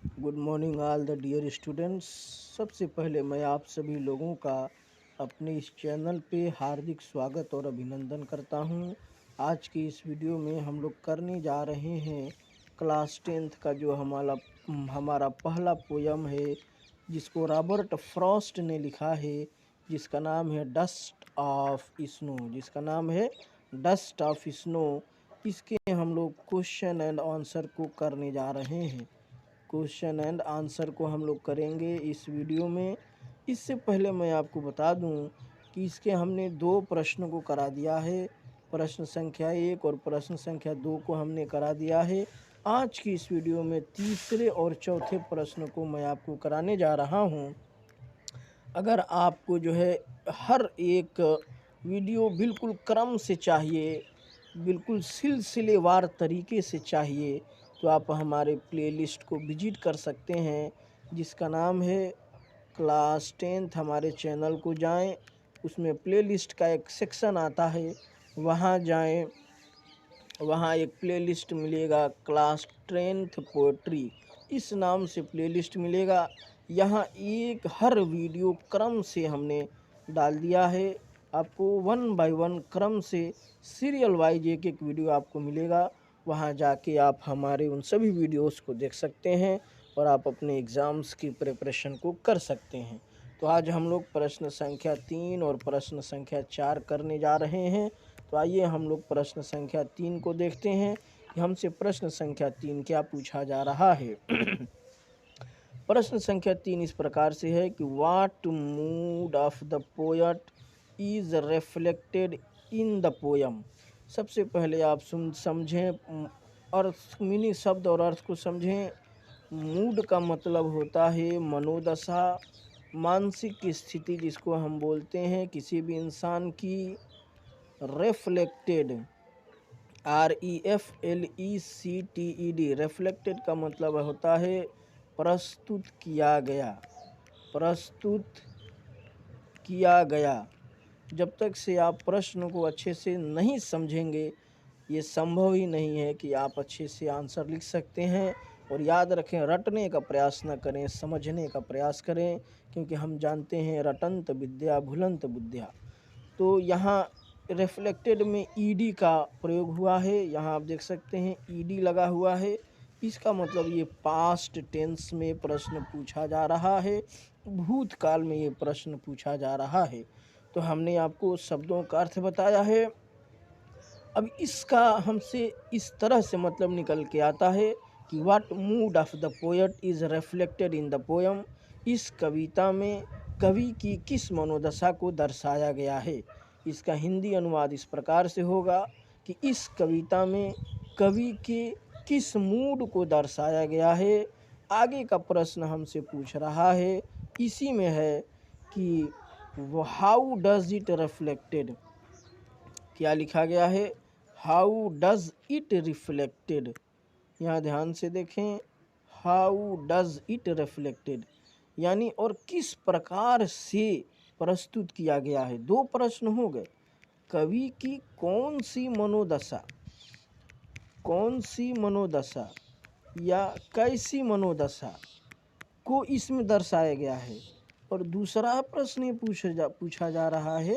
Good morning all the dear students. सबसे पहले मैं आप सभी लोगों का अपने इस चैनल पे हार्दिक स्वागत और अभिनंदन करता हूं। आज की इस वीडियो में हम लोग करने जा रहे हैं क्लास 10th का जो हमारा पहला पोयम है, जिसको रॉबर्ट फ्रॉस्ट ने लिखा है, जिसका नाम है डस्ट ऑफ स्नो। इसके हम लोग क्वेश्चन एंड आंसर को करने जा रहे हैं। क्वेश्चन एंड आंसर को हम लोग करेंगे इस वीडियो में। इससे पहले मैं आपको बता दूं कि इसके हमने दो प्रश्नों को करा दिया है। प्रश्न संख्या 1 और प्रश्न संख्या 2 को हमने करा दिया है। आज की इस वीडियो में तीसरे और चौथे प्रश्न को मैं आपको कराने जा रहा हूं। अगर आपको जो है हर एक वीडियो बिल्कुल क्रम से चाहिए, बिल्कुल सिलसिलेवार तरीके से चाहिए, तो आप हमारे प्लेलिस्ट को विजिट कर सकते हैं, जिसका नाम है क्लास 10th। हमारे चैनल को जाएं, उसमें प्लेलिस्ट का एक सेक्शन आता है, वहां जाएं। वहाँ एक प्लेलिस्ट मिलेगा क्लास 10th पोएट्री, इस नाम से प्लेलिस्ट मिलेगा। यहाँ एक हर वीडियो क्रम से हमने डाल दिया है। आपको 1 बाय 1 क्रम से सीरियल वाइज एक एक वीडियो आपको मिलेगा। वहाँ जाके आप हमारे उन सभी वीडियोस को देख सकते हैं और आप अपने एग्ज़ाम्स की प्रिपरेशन को कर सकते हैं। तो आज हम लोग प्रश्न संख्या 3 और प्रश्न संख्या 4 करने जा रहे हैं। तो आइए हम लोग प्रश्न संख्या 3 को देखते हैं कि हमसे प्रश्न संख्या 3 क्या पूछा जा रहा है। प्रश्न संख्या 3 इस प्रकार से है कि what mood off the poet is reflected in the poem. सबसे पहले आप समझें अर्थ, मीनिंग, शब्द और अर्थ को समझें। मूड का मतलब होता है मनोदशा, मानसिक स्थिति, जिसको हम बोलते हैं किसी भी इंसान की। रिफ्लेक्टेड, REFLECTED, रिफ्लेक्टेड का मतलब होता है प्रस्तुत किया गया, प्रस्तुत किया गया। जब तक से आप प्रश्न को अच्छे से नहीं समझेंगे, ये संभव ही नहीं है कि आप अच्छे से आंसर लिख सकते हैं। और याद रखें, रटने का प्रयास न करें, समझने का प्रयास करें, क्योंकि हम जानते हैं रटंत विद्या भुलंत बुद्धिया। तो यहाँ रिफ्लेक्टेड में ईडी का प्रयोग हुआ है। यहाँ आप देख सकते हैं ईडी लगा हुआ है। इसका मतलब ये पास्ट टेंस में प्रश्न पूछा जा रहा है, भूतकाल में ये प्रश्न पूछा जा रहा है। तो हमने आपको शब्दों का अर्थ बताया है। अब इसका हमसे इस तरह से मतलब निकल के आता है कि what mood off the poet is reflected in the poem. इस कविता में कवि की किस मनोदशा को दर्शाया गया है। इसका हिंदी अनुवाद इस प्रकार से होगा कि इस कविता में कवि के किस मूड को दर्शाया गया है। आगे का प्रश्न हमसे पूछ रहा है, इसी में है कि हाउ डज इट रिफ्लेक्टेड, क्या लिखा गया है, हाउ डज इट रिफ्लेक्टेड। यहाँ ध्यान से देखें, हाउ डज इट रिफ्लेक्टेड यानी और किस प्रकार से प्रस्तुत किया गया है। दो प्रश्न हो गए, कवि की कौन सी मनोदशा या कैसी मनोदशा को इसमें दर्शाया गया है, और दूसरा प्रश्न ये पूछा जा रहा है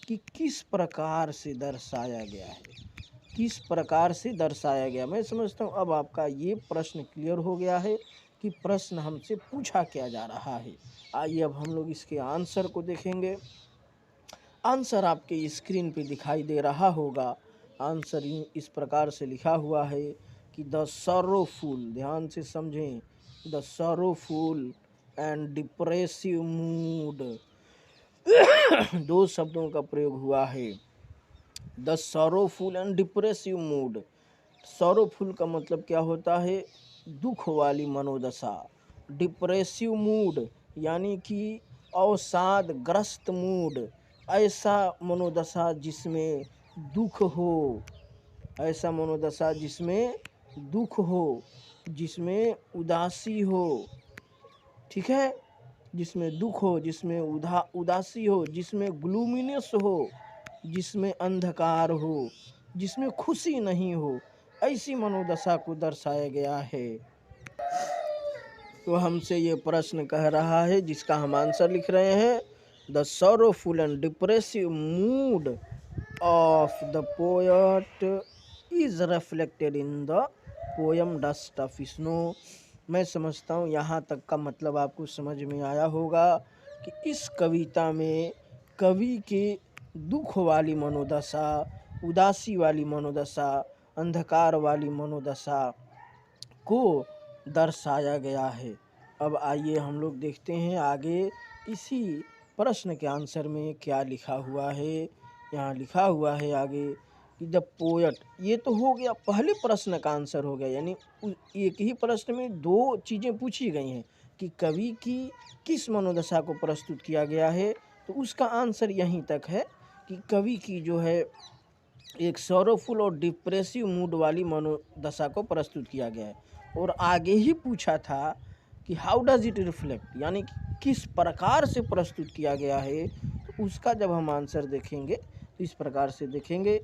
कि किस प्रकार से दर्शाया गया है, किस प्रकार से दर्शाया गया। मैं समझता हूँ अब आपका ये प्रश्न क्लियर हो गया है कि प्रश्न हमसे पूछा क्या जा रहा है। आइए अब हम लोग इसके आंसर को देखेंगे। आंसर आपके स्क्रीन पे दिखाई दे रहा होगा। आंसर इस प्रकार से लिखा हुआ है कि द सॉरोफुल, ध्यान से समझें, the sorrowful and depressive mood, दो शब्दों का प्रयोग हुआ है। The sorrowful and depressive mood. Sorrowful का मतलब क्या होता है, दुख वाली मनोदशा। डिप्रेसिव मूड यानी कि अवसाद ग्रस्त मूड, ऐसा मनोदशा जिसमें दुख हो, ऐसा मनोदशा जिसमें दुख हो, जिसमें उदासी हो, ठीक है, जिसमें दुख हो, जिसमें उदासी हो, जिसमें ग्लूमिनेस हो, जिसमें अंधकार हो, जिसमें खुशी नहीं हो, ऐसी मनोदशा को दर्शाया गया है। तो हमसे ये प्रश्न कह रहा है जिसका हम आंसर लिख रहे हैं, the sorrowful and depressive mood off the poet is reflected in the poem dust of snow. मैं समझता हूँ यहाँ तक का मतलब आपको समझ में आया होगा कि इस कविता में कवि के दुख वाली मनोदशा, उदासी वाली मनोदशा, अंधकार वाली मनोदशा को दर्शाया गया है। अब आइए हम लोग देखते हैं आगे इसी प्रश्न के आंसर में क्या लिखा हुआ है। यहाँ लिखा हुआ है आगे कि द पोएट, ये तो हो गया पहले प्रश्न का आंसर हो गया, यानी एक ही प्रश्न में दो चीज़ें पूछी गई हैं कि कवि की किस मनोदशा को प्रस्तुत किया गया है, तो उसका आंसर यहीं तक है कि कवि की जो है एक सॉरोफुल और डिप्रेसिव मूड वाली मनोदशा को प्रस्तुत किया गया है। और आगे ही पूछा था कि हाउ डज इट रिफ्लेक्ट, यानी कि किस प्रकार से प्रस्तुत किया गया है, तो उसका जब हम आंसर देखेंगे तो इस प्रकार से देखेंगे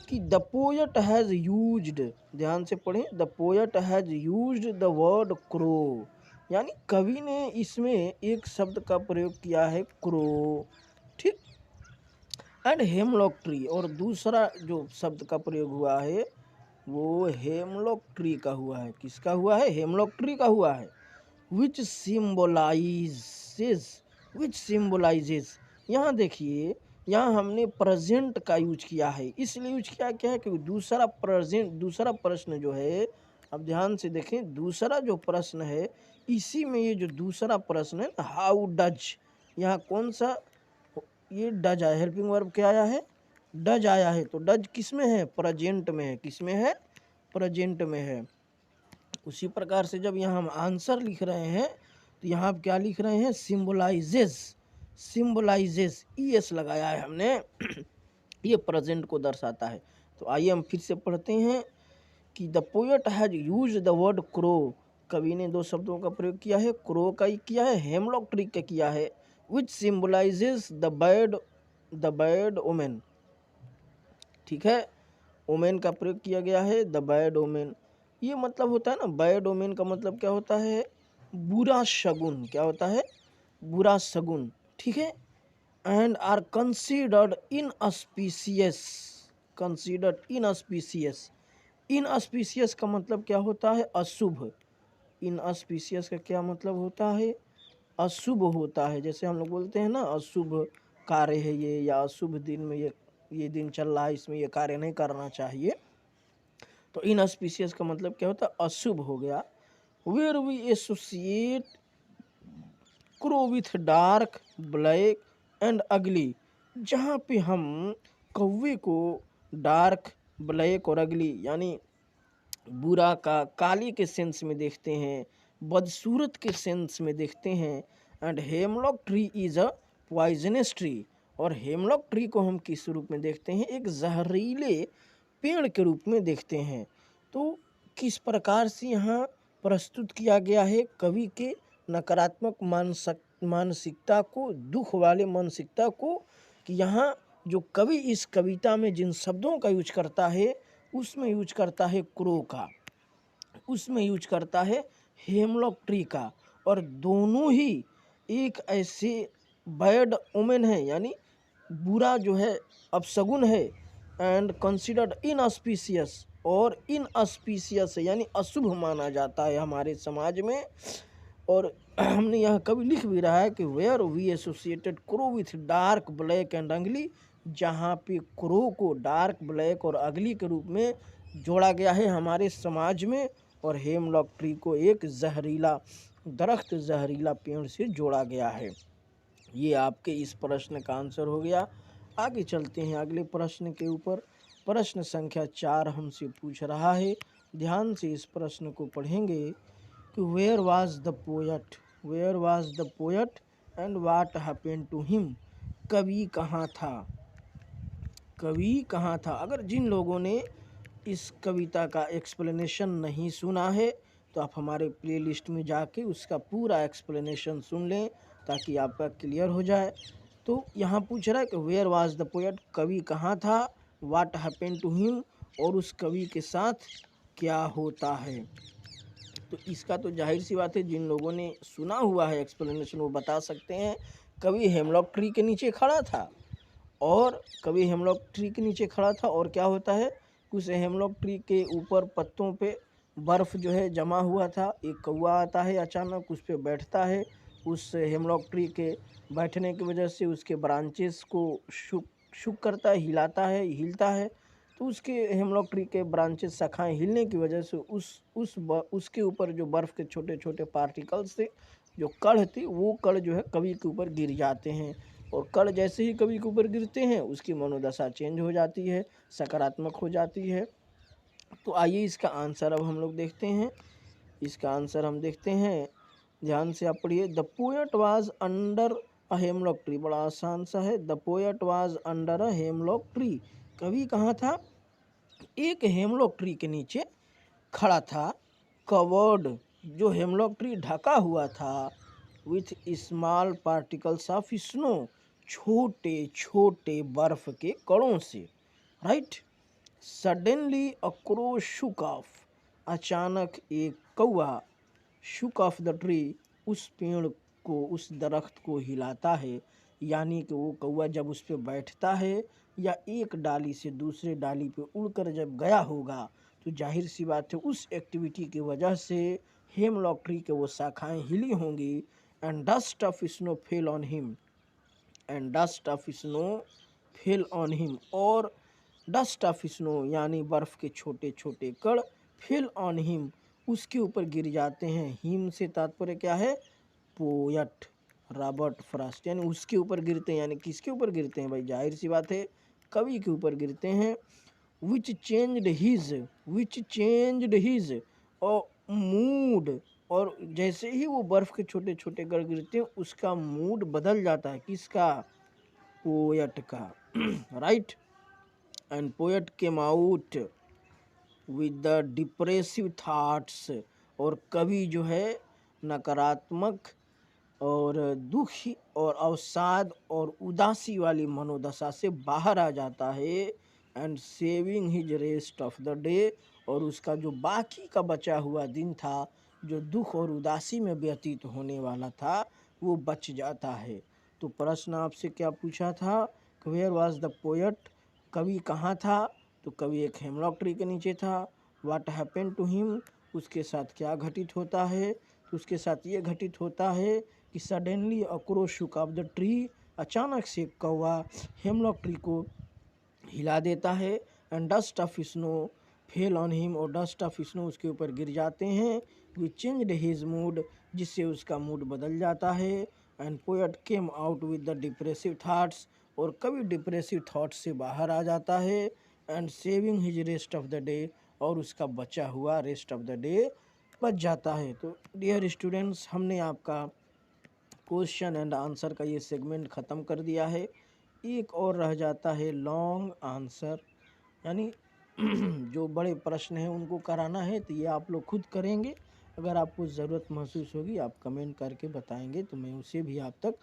कि द पोएट हैज़ यूज्ड, ध्यान से पढ़ें, the poet has used the word crow, यानी कवि ने इसमें एक शब्द का प्रयोग किया है क्रो, ठीक, एंड हेमलॉक ट्री, और दूसरा जो शब्द का प्रयोग हुआ है वो हेमलॉक ट्री का हुआ है। किसका हुआ है? हेमलॉक ट्री का हुआ है। विच सिम्बोलाइजेज, यहाँ देखिए, यहाँ हमने प्रेजेंट का यूज किया है, इसलिए यूज किया क्या है कि दूसरा प्रश्न जो है, अब ध्यान से देखें, दूसरा जो प्रश्न है इसी में ये जो दूसरा प्रश्न है हाउ डज, यहाँ कौन सा, ये डज आया, हेल्पिंग वर्ब क्या आया है? डज आया है। तो डज किस में है? प्रेजेंट में है। किस में है? प्रेजेंट में है। उसी प्रकार से जब यहाँ हम आंसर लिख रहे हैं तो यहाँ आप क्या लिख रहे हैं? सिम्बोलाइजेस, ईएस लगाया है हमने ये प्रेजेंट को दर्शाता है। तो आइए हम फिर से पढ़ते हैं कि the poet has used the word crow, कवि ने दो शब्दों का प्रयोग किया है, क्रो का ही किया है, हेमलॉक ट्री का किया है, विच सिम्बोलाइजेस द बैड ओमेन, ठीक है, ओमेन का प्रयोग किया गया है, द बैड ओमेन, ये मतलब होता है ना, बैड ओमेन का मतलब क्या होता है? बुरा शगुन, क्या होता है? बुरा शगुन, ठीक है, and are considered inauspicious, inauspicious का मतलब क्या होता है? अशुभ, इनऑस्पिशियस का क्या मतलब होता है? अशुभ होता है। जैसे हम लोग बोलते हैं ना अशुभ कार्य है ये, या अशुभ दिन में ये दिन चल रहा है, इसमें ये कार्य नहीं करना चाहिए, तो इनऑस्पिशियस का मतलब क्या होता है? अशुभ हो गया। Where we associate crow with dark, black and ugly, जहाँ पे हम कौवे को डार्क, ब्लैक और अगली, यानी बुरा का काली के सेंस में देखते हैं, बदसूरत के सेंस में देखते हैं, and hemlock tree is a poisonous tree, और हेमलॉक ट्री को हम किस रूप में देखते हैं? एक जहरीले पेड़ के रूप में देखते हैं। तो किस प्रकार से यहाँ प्रस्तुत किया गया है कवि के नकारात्मक मानसिकता को, दुख वाले मानसिकता को, कि यहाँ जो कवि इस कविता में जिन शब्दों का यूज करता है उसमें यूज करता है क्रो का, उसमें यूज करता है हेमलॉक ट्री का, और दोनों ही एक ऐसे बैड ओमेन है, यानी बुरा जो है अपशगुन है, एंड कंसिडर्ड इनऑस्पिशियस, और इनऑस्पिशियस यानी अशुभ माना जाता है हमारे समाज में। और हमने यहाँ कभी लिख भी रहा है कि where we associated crow with dark, black and ugly, जहाँ पे क्रो को डार्क, ब्लैक और अगली के रूप में जोड़ा गया है हमारे समाज में, और हेमलॉक ट्री को एक जहरीला दरख्त, जहरीला पेड़ से जोड़ा गया है। ये आपके इस प्रश्न का आंसर हो गया। आगे चलते हैं अगले प्रश्न के ऊपर। प्रश्न संख्या 4 हमसे पूछ रहा है, ध्यान से इस प्रश्न को पढ़ेंगे कि where was the poet and what happened to him, कवि कहाँ था? कवि कहाँ था? अगर जिन लोगों ने इस कविता का एक्सप्लेनेशन नहीं सुना है तो आप हमारे प्लेलिस्ट में जाके उसका पूरा एक्सप्लेनेशन सुन लें ताकि आपका क्लियर हो जाए। तो यहाँ पूछ रहा है कि वेयर वाज द पोएट, कवि कहाँ था, व्हाट हैपेंड टू हिम, और उस कवि के साथ क्या होता है। तो इसका तो जाहिर सी बात है जिन लोगों ने सुना हुआ है एक्सप्लेनेशन वो बता सकते हैं। कभी हेमलॉक ट्री के नीचे खड़ा था और कभी हेमलॉक ट्री के नीचे खड़ा था और क्या होता है, उस हेमलॉक ट्री के ऊपर पत्तों पे बर्फ़ जो है जमा हुआ था। एक कौवा आता है अचानक उस पे बैठता है, उस हेमलॉक ट्री के बैठने की वजह से उसके ब्रांचेस को शुक शुक करता है, हिलाता है, हिलता है। तो उसके हेमलॉक ट्री के ब्रांचेस शाखाएं हिलने की वजह से उसके ऊपर जो बर्फ़ के छोटे छोटे पार्टिकल्स थे, जो कण थे, वो कण जो है कवि के ऊपर गिर जाते हैं। और कण जैसे ही कवि के ऊपर गिरते हैं उसकी मनोदशा चेंज हो जाती है, सकारात्मक हो जाती है। तो आइए इसका आंसर अब हम लोग देखते हैं। इसका आंसर हम देखते हैं, ध्यान से आप पढ़िए। The poet was under a hemlock tree, बड़ा आसान सा है। The poet was under a hemlock tree, कवि कहाँ था, एक हेमलॉक ट्री के नीचे खड़ा था। कवर्ड, जो हेमलॉक ट्री ढका हुआ था, with small particles of snow, छोटे छोटे बर्फ के कणों से, right. Suddenly a crow Shuk of, अचानक एक कौवा, शुक ऑफ द ट्री, उस पेड़ को, उस दरख्त को हिलाता है। यानी कि वो कौवा जब उस पे बैठता है या एक डाली से दूसरे डाली पे उड़कर जब गया होगा तो जाहिर सी बात है उस एक्टिविटी की वजह से हेमलॉक ट्री के वो शाखाएं हिली होंगी। And dust of snow fell on him, and dust of snow fell on him, और डस्ट ऑफ स्नो यानी बर्फ़ के छोटे छोटे कण फेल ऑन हिम, उसके ऊपर गिर जाते हैं। हिम से तात्पर्य क्या है, पोयट रॉबर्ट फ्रॉस्ट, यानी उसके ऊपर गिरते हैं। यानी किसके ऊपर गिरते हैं भाई, जाहिर सी बात है कवि के ऊपर गिरते हैं। विच चेंज्ड हिज मूड, और जैसे ही वो बर्फ़ के छोटे छोटे कण गिरते हैं उसका मूड बदल जाता है, किसका, पोयट का, right. And poet came out with the depressive thoughts, और कवि जो है नकारात्मक और दुखी और अवसाद और उदासी वाली मनोदशा से बाहर आ जाता है। And saving his rest of the day, और उसका जो बाकी का बचा हुआ दिन था, जो दुख और उदासी में व्यतीत होने वाला था, वो बच जाता है। तो प्रश्न आपसे क्या पूछा था, वेयर वॉज द पोएट, कवि कहाँ था, तो कवि एक हेमलॉक ट्री के नीचे था। व्हाट हैपन टू हिम, उसके साथ क्या घटित होता है, तो उसके साथ ये घटित होता है कि suddenly a shook of the tree, अचानक से कौवा हेमलॉक ट्री को हिला देता है। And dust of snow fell on him, और डस्ट ऑफ स्नो उसके ऊपर गिर जाते हैं। वी चेंज्ड हिज मूड, जिससे उसका मूड बदल जाता है। And poet came out with the depressive thoughts, और कभी डिप्रेसिव थाट्स से बाहर आ जाता है। And saving his rest of the day, और उसका बचा हुआ रेस्ट ऑफ द डे बच जाता है। तो डियर स्टूडेंट्स, हमने आपका क्वेश्चन एंड आंसर का ये सेगमेंट ख़त्म कर दिया है। एक और रह जाता है लॉन्ग आंसर, यानी जो बड़े प्रश्न हैं उनको कराना है, तो ये आप लोग खुद करेंगे। अगर आपको ज़रूरत महसूस होगी आप कमेंट करके बताएंगे तो मैं उसे भी आप तक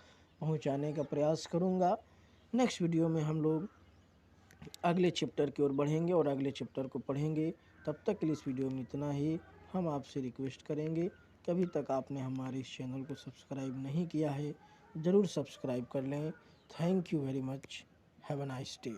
पहुंचाने का प्रयास करूंगा। नेक्स्ट वीडियो में हम लोग अगले चैप्टर की ओर बढ़ेंगे और अगले चैप्टर को पढ़ेंगे। तब तक के लिए इस वीडियो में इतना ही। हम आपसे रिक्वेस्ट करेंगे कि अभी तक आपने हमारे इस चैनल को सब्सक्राइब नहीं किया है, ज़रूर सब्सक्राइब कर लें। Thank you very much, have a nice day.